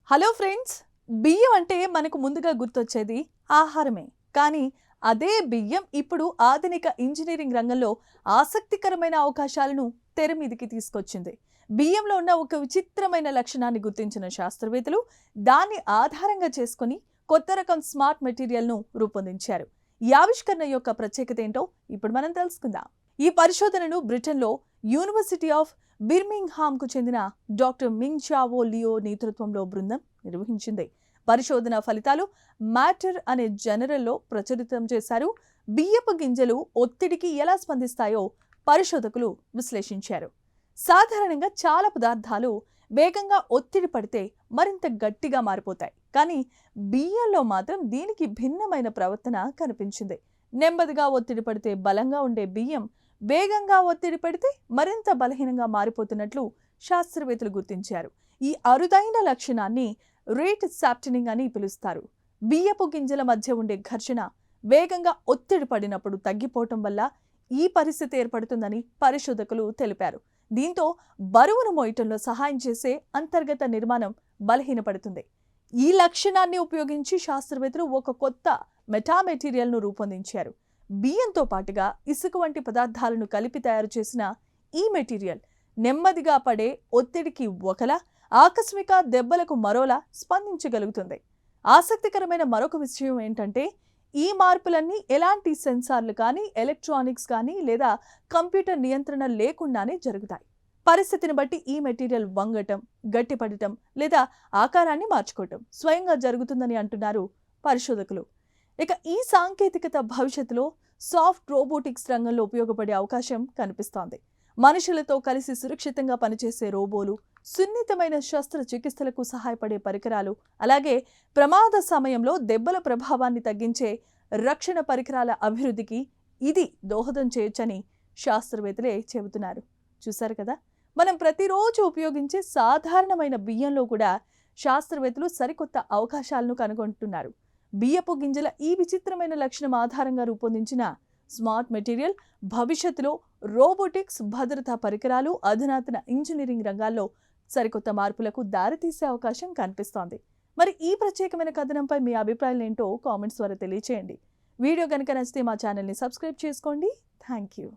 Hello friends, బియ్యం అంటే మనకు ముందుగా గుర్తొచ్చేది ఆహారమే. కానీ అదే బియ్యం ఇప్పుడు ఆధునిక ఇంజనీరింగ్ రంగంలో ఆసక్తికరమైన అవకాశాలను తెర మీదికి తీసుకొచ్చింది. బియ్యంలో ఉన్న ఒక విచిత్రమైన లక్షణాన్ని గుర్తించిన శాస్త్రవేత్తలు దాన్ని ఆధారంగా చేసుకొని కొత్త రకం స్మార్ట్ మెటీరియల్ను రూపొందించారు. ఈ ఆవిష్కరణ యొక్క ప్రత్యేకత ఏంటో ఇప్పుడు మనం తెలుసుకుందాం. ఈ పరిశోధనను బ్రిటన్లో యూనివర్సిటీ ఆఫ్ బిర్మింగ్హామ్కు చెందిన డాక్టర్ మింగ్ చావో లియో నేతృత్వంలో బృందం నిర్వహించింది. పరిశోధన ఫలితాలు మ్యాటర్ అనే జర్నల్లో ప్రచురితం చేశారు. బియ్యపు గింజలు ఒత్తిడికి ఎలా స్పందిస్తాయో పరిశోధకులు విశ్లేషించారు. సాధారణంగా చాలా పదార్థాలు వేగంగా ఒత్తిడి పడితే మరింత గట్టిగా మారిపోతాయి. కానీ బియ్యంలో మాత్రం దీనికి భిన్నమైన ప్రవర్తన కనిపించింది. నెమ్మదిగా ఒత్తిడి పడితే బలంగా ఉండే బియ్యం వేగంగా ఒత్తిడి పడితే మరింత బలహీనంగా మారిపోతున్నట్లు శాస్త్రవేత్తలు గుర్తించారు. ఈ అరుదైన లక్షణాన్ని రేట్ సాప్టనింగ్ అని పిలుస్తారు. బియ్యపు గింజల మధ్య ఉండే ఘర్షణ వేగంగా ఒత్తిడి పడినప్పుడు తగ్గిపోవటం వల్ల ఈ పరిస్థితి ఏర్పడుతుందని పరిశోధకులు తెలిపారు. దీంతో బరువును మోయటంలో సహాయం చేసే అంతర్గత నిర్మాణం బలహీనపడుతుంది. ఈ లక్షణాన్ని ఉపయోగించి శాస్త్రవేత్తలు ఒక కొత్త మెటామెటీరియల్ను రూపొందించారు. బియ్యంతో పాటుగా ఇసుక వంటి పదార్థాలను కలిపి తయారు చేసిన ఈ మెటీరియల్ నెమ్మదిగా పడే ఒత్తిడికి ఒకలా, ఆకస్మిక దెబ్బలకు మరోలా స్పందించగలుగుతుంది. ఆసక్తికరమైన మరొక విషయం ఏంటంటే ఈ మార్పులన్నీ ఎలాంటి సెన్సార్లు కానీ, ఎలక్ట్రానిక్స్ కానీ లేదా కంప్యూటర్ నియంత్రణ లేకుండానే జరుగుతాయి. పరిస్థితిని బట్టి ఈ మెటీరియల్ వంగటం, గట్టిపడటం లేదా ఆకారాన్ని మార్చుకోవటం స్వయంగా జరుగుతుందని అంటున్నారు పరిశోధకులు. ఇక ఈ సాంకేతికత భవిష్యత్తులో సాఫ్ట్ రోబోటిక్స్ రంగంలో ఉపయోగపడే అవకాశం కనిపిస్తోంది. మనుషులతో కలిసి సురక్షితంగా పనిచేసే రోబోలు, సున్నితమైన శస్త్రచికిత్సలకు సహాయపడే పరికరాలు, అలాగే ప్రమాద సమయంలో దెబ్బల ప్రభావాన్ని తగ్గించే రక్షణ పరికరాల అభివృద్ధికి ఇది దోహదం చేయొచ్చని శాస్త్రవేత్తలే చెబుతున్నారు. చూశారు కదా, మనం ప్రతిరోజు ఉపయోగించే సాధారణమైన బియ్యంలో కూడా శాస్త్రవేత్తలు సరికొత్త అవకాశాలను కనుగొంటున్నారు. బియ్యపు గింజల ఈ విచిత్రమైన లక్షణం ఆధారంగా రూపొందించిన స్మార్ట్ మెటీరియల్ భవిష్యత్తులో రోబోటిక్స్, భద్రతా పరికరాలు, అధునాతన ఇంజనీరింగ్ రంగాల్లో సరికొత్త మార్పులకు దారితీసే అవకాశం కనిపిస్తోంది. మరి ఈ ప్రత్యేకమైన కథనంపై మీ అభిప్రాయాలు ఏంటో కామెంట్స్ ద్వారా తెలియచేయండి. వీడియో కనుక నచ్చితే మా ఛానల్ని సబ్స్క్రైబ్ చేసుకోండి. Thank you.